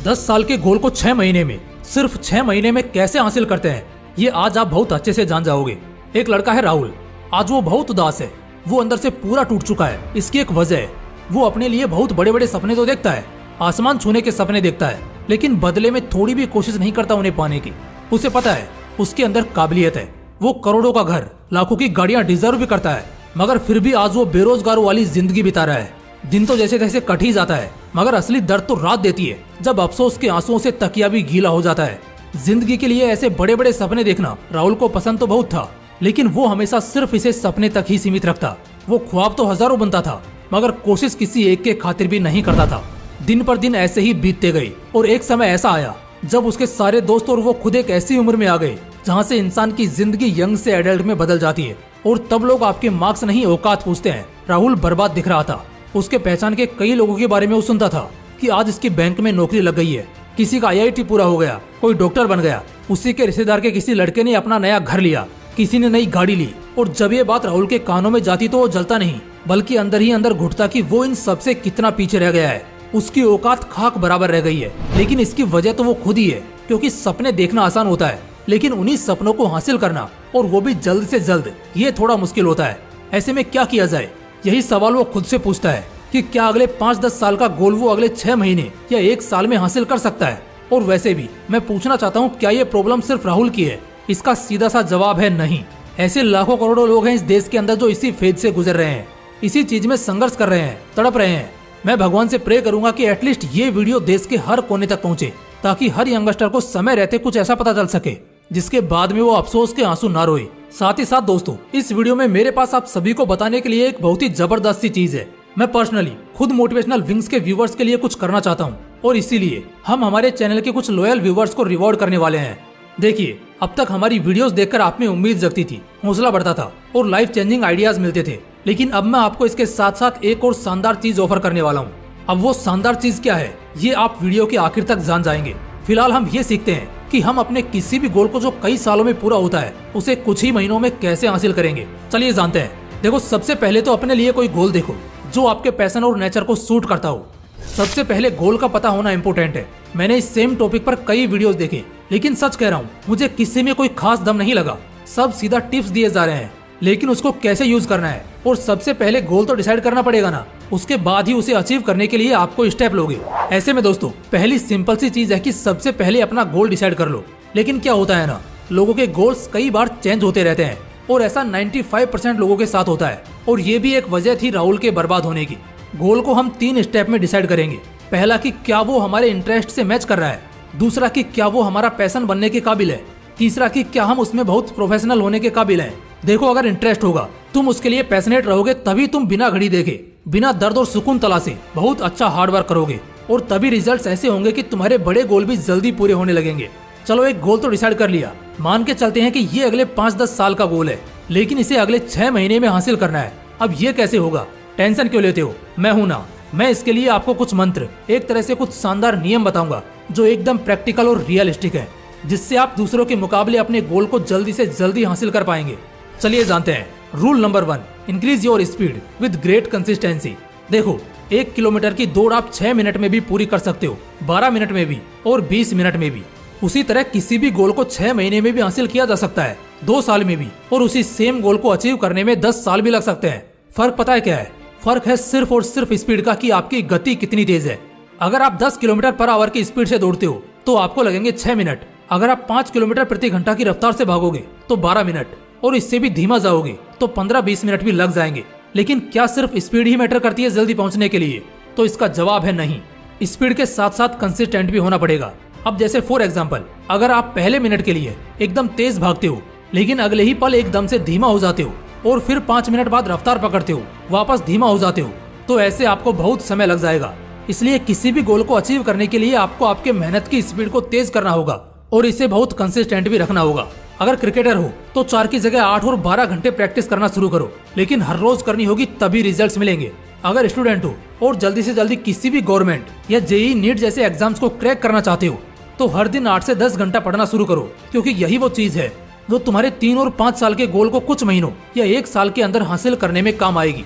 10 साल के गोल को 6 महीने में, सिर्फ 6 महीने में कैसे हासिल करते हैं, ये आज आप बहुत अच्छे से जान जाओगे। एक लड़का है राहुल। आज वो बहुत उदास है। वो अंदर से पूरा टूट चुका है। इसकी एक वजह है, वो अपने लिए बहुत बड़े बड़े सपने तो देखता है, आसमान छूने के सपने देखता है, लेकिन बदले में थोड़ी भी कोशिश नहीं करता उन्हें पाने की। उसे पता है उसके अंदर काबिलियत है। वो करोड़ों का घर, लाखों की गाड़ियां डिजर्व भी करता है, मगर फिर भी आज वो बेरोजगारों वाली जिंदगी बिता रहा है। दिन तो जैसे तैसे कट ही जाता है, मगर असली दर्द तो रात देती है, जब अफसोस के आंसुओं से तकिया भी गीला हो जाता है। जिंदगी के लिए ऐसे बड़े बड़े सपने देखना राहुल को पसंद तो बहुत था, लेकिन वो हमेशा सिर्फ इसे सपने तक ही सीमित रखता। वो ख्वाब तो हजारों बनता था, मगर कोशिश किसी एक के खातिर भी नहीं करता था। दिन पर दिन ऐसे ही बीतते गए और एक समय ऐसा आया जब उसके सारे दोस्त और वो खुद एक ऐसी उम्र में आ गए जहाँ से इंसान की जिंदगी यंग से एडल्ट में बदल जाती है, और तब लोग आपके मार्क्स नहीं औकात पूछते हैं। राहुल बर्बाद दिख रहा था। उसके पहचान के कई लोगों के बारे में वो सुनता था कि आज इसकी बैंक में नौकरी लग गई है, किसी का IIT पूरा हो गया, कोई डॉक्टर बन गया, उसी के रिश्तेदार के किसी लड़के ने अपना नया घर लिया, किसी ने नई गाड़ी ली। और जब ये बात राहुल के कानों में जाती तो वो जलता नहीं, बल्कि अंदर ही अंदर घुटता कि वो इन सबसे कितना पीछे रह गया है। उसकी औकात खाक बराबर रह गई है। लेकिन इसकी वजह तो वो खुद ही है, क्योंकि सपने देखना आसान होता है, लेकिन उन्हीं सपनों को हासिल करना, और वो भी जल्द से जल्द, ये थोड़ा मुश्किल होता है। ऐसे में क्या किया जाए, यही सवाल वो खुद से पूछता है कि क्या अगले 5-10 साल का गोल वो अगले 6 महीने या 1 साल में हासिल कर सकता है। और वैसे भी मैं पूछना चाहता हूँ, क्या ये प्रॉब्लम सिर्फ राहुल की है? इसका सीधा सा जवाब है नहीं। ऐसे लाखों करोड़ों लोग हैं इस देश के अंदर जो इसी फेज से गुजर रहे हैं, इसी चीज में संघर्ष कर रहे हैं, तड़प रहे हैं। मैं भगवान से प्रे करूंगा कि एटलीस्ट ये वीडियो देश के हर कोने तक पहुंचे, ताकि हर यंगस्टर को समय रहते कुछ ऐसा पता चल सके जिसके बाद में वो अफसोस के आंसू ना रोए। साथ ही साथ दोस्तों, इस वीडियो में मेरे पास आप सभी को बताने के लिए एक बहुत ही जबरदस्त सी चीज है। मैं पर्सनली खुद मोटिवेशनल विंग्स के व्यूवर्स के लिए कुछ करना चाहता हूँ, और इसीलिए हम हमारे चैनल के कुछ लॉयल व्यूवर्स को रिवॉर्ड करने वाले हैं। देखिए, अब तक हमारी वीडियोस देखकर आप में उम्मीद जगती थी, हौसला बढ़ता था और लाइफ चेंजिंग आइडियाज मिलते थे, लेकिन अब मैं आपको इसके साथ साथ एक और शानदार चीज ऑफर करने वाला हूँ। अब वो शानदार चीज क्या है, ये आप वीडियो के आखिर तक जान जाएंगे। फिलहाल हम ये सीखते हैं कि हम अपने किसी भी गोल को जो कई सालों में पूरा होता है, उसे कुछ ही महीनों में कैसे हासिल करेंगे। चलिए जानते हैं। देखो, सबसे पहले तो अपने लिए कोई गोल देखो जो आपके पैशन और नेचर को सूट करता हो। सबसे पहले गोल का पता होना इम्पोर्टेंट है। मैंने इस सेम टॉपिक पर कई वीडियोस देखे, लेकिन सच कह रहा हूँ, मुझे किसी में कोई खास दम नहीं लगा। सब सीधा टिप्स दिए जा रहे हैं, लेकिन उसको कैसे यूज करना है, और सबसे पहले गोल तो डिसाइड करना पड़ेगा ना, उसके बाद ही उसे अचीव करने के लिए आपको स्टेप लोगे। ऐसे में दोस्तों, पहली सिंपल सी चीज है कि सबसे पहले अपना गोल डिसाइड कर लो। लेकिन क्या होता है ना, लोगों के गोल्स कई बार चेंज होते रहते हैं, और ऐसा 95% लोगों के साथ होता है। और ये भी एक वजह थी राहुल के बर्बाद होने की। गोल को हम 3 स्टेप में डिसाइड करेंगे। पहला कि क्या वो हमारे इंटरेस्ट से मैच कर रहा है, दूसरा कि क्या वो हमारा पैशन बनने के काबिल है, तीसरा कि क्या हम उसमें बहुत प्रोफेशनल होने के काबिल हैं। देखो, अगर इंटरेस्ट होगा, तुम उसके लिए पैशनेट रहोगे, तभी तुम बिना घड़ी देखे, बिना दर्द और सुकून तलाशे बहुत अच्छा हार्ड वर्क करोगे, और तभी रिजल्ट्स ऐसे होंगे कि तुम्हारे बड़े गोल भी जल्दी पूरे होने लगेंगे। चलो, एक गोल तो डिसाइड कर लिया। मान के चलते हैं कि ये अगले 5-10 साल का गोल है, लेकिन इसे अगले 6 महीने में हासिल करना है। अब ये कैसे होगा? टेंशन क्यों लेते हो, मैं हूं ना। मैं इसके लिए आपको कुछ मंत्र, एक तरह से कुछ शानदार नियम बताऊंगा जो एकदम प्रैक्टिकल और रियलिस्टिक है, जिससे आप दूसरों के मुकाबले अपने गोल को जल्दी से जल्दी हासिल कर पाएंगे। चलिए जानते हैं। Rule number 1, increase your speed with great consistency. देखो, 1 किलोमीटर की दौड़ आप 6 मिनट में भी पूरी कर सकते हो, 12 मिनट में भी, और 20 मिनट में भी। उसी तरह किसी भी गोल को 6 महीने में भी हासिल किया जा सकता है, 2 साल में भी, और उसी सेम गोल को अचीव करने में 10 साल भी लग सकते हैं। फर्क पता है क्या है? फर्क है सिर्फ और सिर्फ स्पीड का, कि आपकी गति कितनी तेज है। अगर आप 10 किलोमीटर पर आवर की स्पीड से दौड़ते हो तो आपको लगेंगे 6 मिनट। अगर आप 5 किलोमीटर प्रति घंटा की रफ्तार से भागोगे तो 12 मिनट, और इससे भी धीमा जाओगे तो 15-20 मिनट भी लग जाएंगे। लेकिन क्या सिर्फ स्पीड ही मैटर करती है जल्दी पहुंचने के लिए? तो इसका जवाब है नहीं। स्पीड के साथ साथ कंसिस्टेंट भी होना पड़ेगा। अब जैसे फॉर एग्जाम्पल, अगर आप पहले मिनट के लिए एकदम तेज भागते हो, लेकिन अगले ही पल एकदम से धीमा हो जाते हो, और फिर 5 मिनट बाद रफ्तार पकड़ते हो, वापस धीमा हो जाते हो, तो ऐसे आपको बहुत समय लग जाएगा। इसलिए किसी भी गोल को अचीव करने के लिए आपको आपके मेहनत की स्पीड को तेज करना होगा, और इसे बहुत कंसिस्टेंट भी रखना होगा। अगर क्रिकेटर हो तो 4 की जगह 8 और 12 घंटे प्रैक्टिस करना शुरू करो, लेकिन हर रोज करनी होगी, तभी रिजल्ट्स मिलेंगे। अगर स्टूडेंट हो और जल्दी से जल्दी किसी भी गवर्नमेंट या JEE नीट जैसे एग्जाम्स को क्रैक करना चाहते हो, तो हर दिन 8 से 10 घंटा पढ़ना शुरू करो, क्योंकि यही वो चीज है जो तुम्हारे 3 और 5 साल के गोल को कुछ महीनों या 1 साल के अंदर हासिल करने में काम आएगी।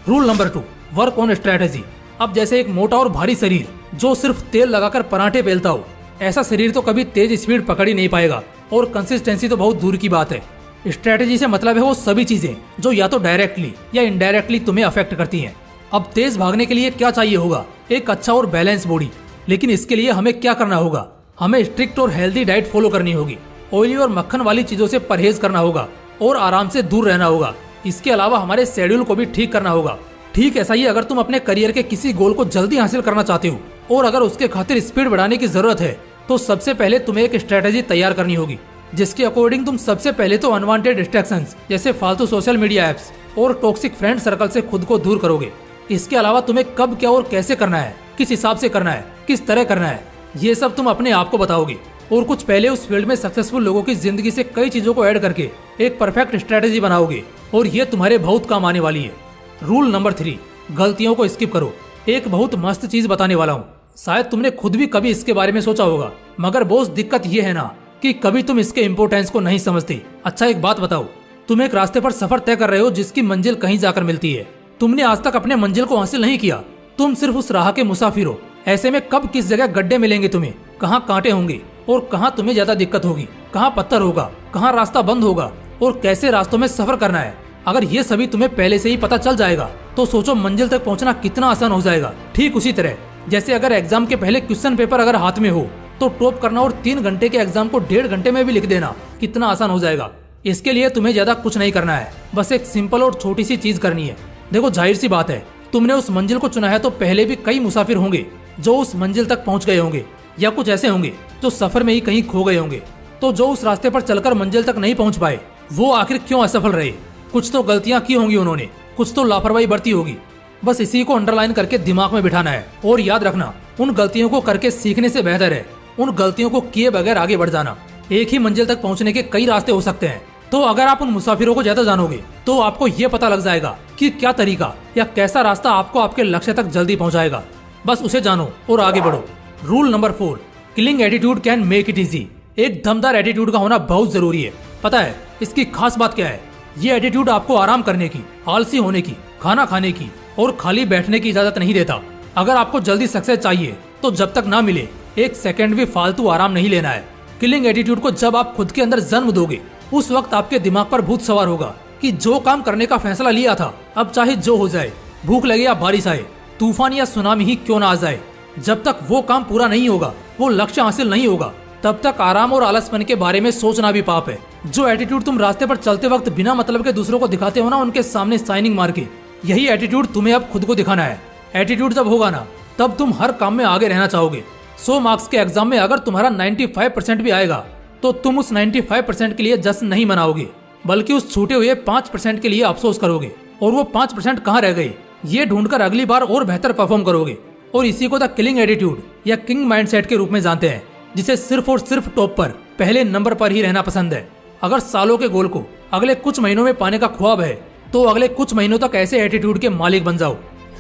Rule number 2, work on strategy. अब जैसे एक मोटा और भारी शरीर जो सिर्फ तेल लगाकर पराठे बेलता हो, ऐसा शरीर तो कभी तेज स्पीड पकड़ ही नहीं पाएगा, और कंसिस्टेंसी तो बहुत दूर की बात है। स्ट्रेटेजी से मतलब है वो सभी चीजें जो या तो डायरेक्टली या इनडायरेक्टली तुम्हें अफेक्ट करती हैं। अब तेज भागने के लिए क्या चाहिए होगा? एक अच्छा और बैलेंस बॉडी। लेकिन इसके लिए हमें क्या करना होगा? हमें स्ट्रिक्ट और हेल्दी डाइट फॉलो करनी होगी, ऑयली और मक्खन वाली चीजों से परहेज करना होगा और आराम से दूर रहना होगा। इसके अलावा हमारे शेड्यूल को भी ठीक करना होगा। ठीक ऐसा ही अगर तुम अपने करियर के किसी गोल को जल्दी हासिल करना चाहते हो और अगर उसके खातिर स्पीड बढ़ाने की जरूरत है, तो सबसे पहले तुम्हें एक स्ट्रेटेजी तैयार करनी होगी, जिसके अकॉर्डिंग तुम सबसे पहले तो अनवांटेड डिस्ट्रैक्शंस जैसे फालतू सोशल मीडिया एप्स और टॉक्सिक फ्रेंड सर्कल से खुद को दूर करोगे। इसके अलावा तुम्हें कब, क्या और कैसे करना है, किस हिसाब से करना है, किस तरह करना है, ये सब तुम अपने आप को बताओगे। और कुछ पहले उस फील्ड में सक्सेसफुल लोगों की जिंदगी से कई चीजों को ऐड करके एक परफेक्ट स्ट्रेटेजी बनाओगे, और ये तुम्हारे बहुत काम आने वाली है। रूल नंबर 3, गलतियों को स्किप करो। एक बहुत मस्त चीज बताने वाला हूँ, शायद तुमने खुद भी कभी इसके बारे में सोचा होगा, मगर बॉस दिक्कत ये है ना कि कभी तुम इसके इम्पोर्टेंस को नहीं समझते। अच्छा एक बात बताओ, तुम एक रास्ते पर सफर तय कर रहे हो जिसकी मंजिल कहीं जाकर मिलती है। तुमने आज तक अपने मंजिल को हासिल नहीं किया, तुम सिर्फ उस राह के मुसाफिर हो। ऐसे में कब किस जगह गड्ढे मिलेंगे तुम्हें, कहाँ कांटे होंगे और कहाँ तुम्हें ज्यादा दिक्कत होगी, कहाँ पत्थर होगा, कहाँ रास्ता बंद होगा और कैसे रास्तों में सफर करना है, अगर ये सभी तुम्हें पहले से ही पता चल जाएगा तो सोचो मंजिल तक पहुंचना कितना आसान हो जाएगा। ठीक उसी तरह जैसे अगर एग्जाम के पहले क्वेश्चन पेपर अगर हाथ में हो तो टॉप करना और 3 घंटे के एग्जाम को 1.5 घंटे में भी लिख देना कितना आसान हो जाएगा। इसके लिए तुम्हें ज्यादा कुछ नहीं करना है, बस एक सिंपल और छोटी सी चीज करनी है। देखो जाहिर सी बात है, तुमने उस मंजिल को चुना है तो पहले भी कई मुसाफिर होंगे जो उस मंजिल तक पहुंच गए होंगे, या कुछ ऐसे होंगे जो सफर में ही कहीं खो गए होंगे। तो जो उस रास्ते पर चलकर मंजिल तक नहीं पहुंच पाए वो आखिर क्यों असफल रहे? कुछ तो गलतियां की होंगी उन्होंने, कुछ तो लापरवाही बरती होगी। बस इसी को अंडरलाइन करके दिमाग में बिठाना है और याद रखना, उन गलतियों को करके सीखने से बेहतर है उन गलतियों को किए बगैर आगे बढ़ जाना। एक ही मंजिल तक पहुंचने के कई रास्ते हो सकते हैं, तो अगर आप उन मुसाफिरों को ज्यादा जानोगे तो आपको ये पता लग जाएगा कि क्या तरीका या कैसा रास्ता आपको आपके लक्ष्य तक जल्दी पहुंचाएगा। बस उसे जानो और आगे बढ़ो। Rule number 4, killing attitude can make it easy. एक दमदार एटीट्यूड का होना बहुत जरूरी है। पता है इसकी खास बात क्या है? ये एटीट्यूड आपको आराम करने की, आलसी होने की, खाना खाने की और खाली बैठने की इजाजत नहीं देता। अगर आपको जल्दी सक्सेस चाहिए तो जब तक ना मिले 1 सेकंड भी फालतू आराम नहीं लेना है। किलिंग एटीट्यूड को जब आप खुद के अंदर जन्म दोगे उस वक्त आपके दिमाग पर भूत सवार होगा कि जो काम करने का फैसला लिया था अब चाहे जो हो जाए, भूख लगे या बारिश आए, तूफान या सुनामी ही क्यों ना आ जाए, जब तक वो काम पूरा नहीं होगा, वो लक्ष्य हासिल नहीं होगा, तब तक आराम और आलसपन के बारे में सोचना भी पाप है। जो एटीट्यूड तुम रास्ते पर चलते वक्त बिना मतलब के दूसरों को दिखाते हो ना, उनके सामने शाइनिंग मार के, यही एटीट्यूड तुम्हें अब खुद को दिखाना है। एटीट्यूड जब होगा ना तब तुम हर काम में आगे रहना चाहोगे। 100 मार्क्स के एग्जाम में अगर तुम्हारा 95% भी आएगा तो तुम उस 95% के लिए जश्न नहीं मनाओगे, बल्कि उस छूटे हुए 5% के लिए अफसोस करोगे। और वो 5% कहाँ रह गए ये ढूंढकर अगली बार और बेहतर परफॉर्म करोगे। और इसी को द किलिंग एटीट्यूड या किंग माइंडसेट के रूप में जानते हैं, जिसे सिर्फ और सिर्फ टॉप पर, पहले नंबर पर ही रहना पसंद है। अगर सालों के गोल को अगले कुछ महीनों में पाने का ख्वाब है तो अगले कुछ महीनों तक ऐसे एटीट्यूड के मालिक बन जाओ।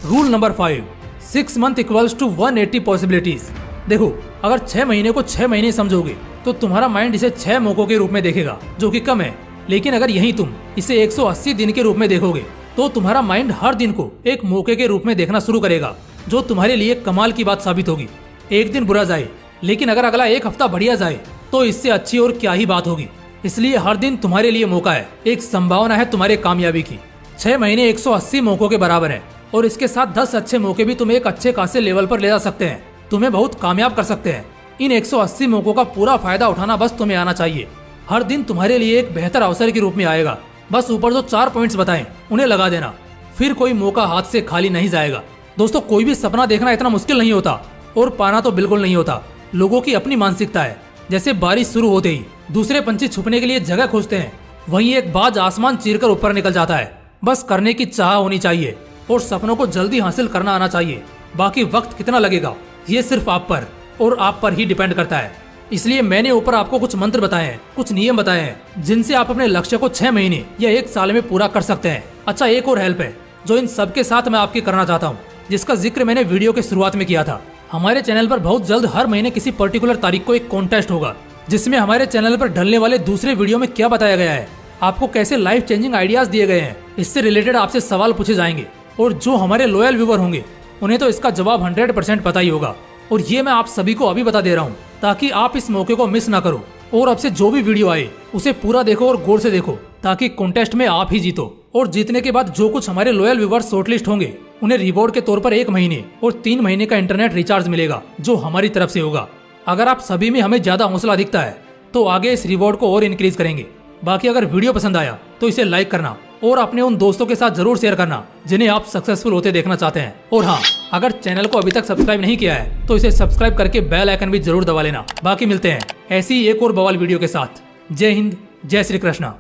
Rule number 5, 6 month equals to 180 possibilities. देखो अगर 6 महीने को 6 महीने समझोगे तो तुम्हारा माइंड इसे 6 मौकों के रूप में देखेगा, जो कि कम है। लेकिन अगर यही तुम इसे 180 दिन के रूप में देखोगे तो तुम्हारा माइंड हर दिन को एक मौके के रूप में देखना शुरू करेगा, जो तुम्हारे लिए कमाल की बात साबित होगी। एक दिन बुरा जाए लेकिन अगर अगला एक हफ्ता बढ़िया जाए तो इससे अच्छी और क्या ही बात होगी। इसलिए हर दिन तुम्हारे लिए मौका है, एक संभावना है तुम्हारे कामयाबी की। 6 महीने 180 मौकों के बराबर है और इसके साथ 10 अच्छे मौके भी तुम्हें एक अच्छे खासे लेवल पर ले जा सकते हैं, तुम्हें बहुत कामयाब कर सकते हैं। इन 180 मौकों का पूरा फायदा उठाना बस तुम्हें आना चाहिए। हर दिन तुम्हारे लिए एक बेहतर अवसर के रूप में आएगा। बस ऊपर जो 4 पॉइंट्स बताएं उन्हें लगा देना, फिर कोई मौका हाथ से खाली नहीं जाएगा। दोस्तों कोई भी सपना देखना इतना मुश्किल नहीं होता और पाना तो बिल्कुल नहीं होता। लोगों की अपनी मानसिकता है। जैसे बारिश शुरू होते ही दूसरे पंछी छुपने के लिए जगह खोजते हैं, वहीं एक बाज आसमान चीरकर ऊपर निकल जाता है। बस करने की चाह होनी चाहिए और सपनों को जल्दी हासिल करना आना चाहिए। बाकी वक्त कितना लगेगा ये सिर्फ आप पर और आप पर ही डिपेंड करता है। इसलिए मैंने ऊपर आपको कुछ मंत्र बताए हैं, कुछ नियम बताए हैं, जिनसे आप अपने लक्ष्य को 6 महीने या 1 साल में पूरा कर सकते हैं। अच्छा एक और हेल्प है जो इन सबके साथ मैं आपकी करना चाहता हूँ, जिसका जिक्र मैंने वीडियो के शुरुआत में किया था। हमारे चैनल पर बहुत जल्द हर महीने किसी पर्टिकुलर तारीख को एक कॉन्टेस्ट होगा, जिसमें हमारे चैनल पर डलने वाले दूसरे वीडियो में क्या बताया गया है, आपको कैसे लाइफ चेंजिंग आइडियाज दिए गए हैं, इससे रिलेटेड आपसे सवाल पूछे जाएंगे। और जो हमारे लॉयल व्यूवर होंगे उन्हें तो इसका जवाब 100% पता ही होगा। और ये मैं आप सभी को अभी बता दे रहा हूँ ताकि आप इस मौके को मिस ना करो। और अब से जो भी वीडियो आए उसे पूरा देखो और गौर से देखो ताकि कॉन्टेस्ट में आप ही जीतो। और जीतने के बाद जो कुछ हमारे लॉयल व्यूवर्स शॉर्टलिस्ट होंगे उन्हें रिवॉर्ड के तौर पर 1 महीने और 3 महीने का इंटरनेट रिचार्ज मिलेगा जो हमारी तरफ से होगा। अगर आप सभी में हमें ज्यादा हौसला दिखता है तो आगे इस रिवॉर्ड को और इंक्रीज करेंगे। बाकी अगर वीडियो पसंद आया तो इसे लाइक करना और अपने उन दोस्तों के साथ जरूर शेयर करना जिन्हें आप सक्सेसफुल होते देखना चाहते हैं। और हाँ, अगर चैनल को अभी तक सब्सक्राइब नहीं किया है तो इसे सब्सक्राइब करके बेल आइकन भी जरूर दबा लेना। बाकी मिलते हैं ऐसी एक और बवाल वीडियो के साथ। जय हिंद, जय श्री कृष्णा।